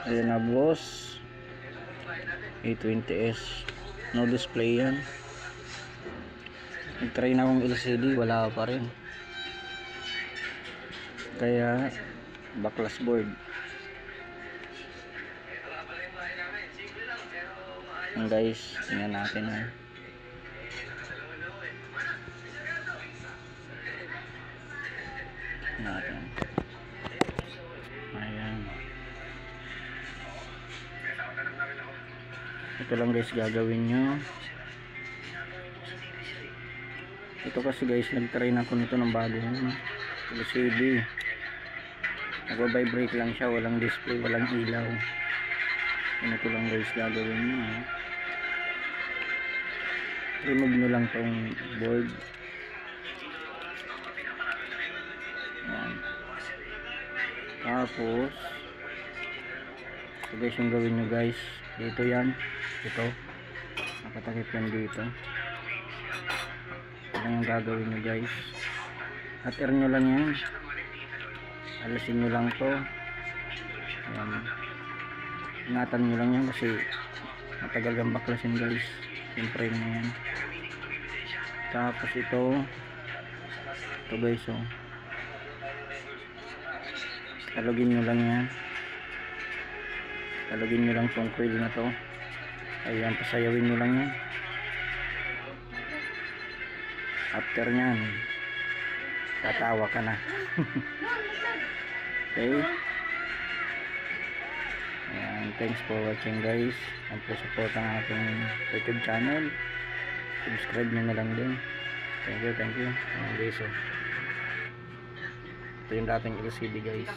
Ayan na boss, A20s, no display yan. Nag-try na akong LCD, wala pa rin, kaya backlash board. Yan guys, tingnan natin ha. Natin. Ayan. Ito lang guys gagawin nyo. Ito kasi guys, nag-try na ako nito ng bagong LCD. Nag-vibrate lang siya, walang display, walang ilaw. Ito lang guys gagawin nyo ha. Remove nyo lang tong board. Ayan. Tapos ito guys yung gawin nyo guys. Dito yan, ito nakatakip yan dito. Ito yung gagawin nyo guys. At air nyo lang yan, alisin nyo lang to. Ayan. Ingatan nyo lang yan kasi matagal kang baklasin guys yung frame na yan. Tapos ito guys, oh, talugin nyo lang yan, talugin nyo lang tong coil na to. Ayan, pasayawin nyo lang yan. After nyan tatawa ka na. Okay, ayan, thanks for watching guys, and please support ang aking YouTube channel, subscribe nyo na lang din. Thank you. Ayan guys, oh, ito yung dating LCD guys.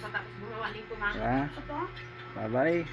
Bye bye.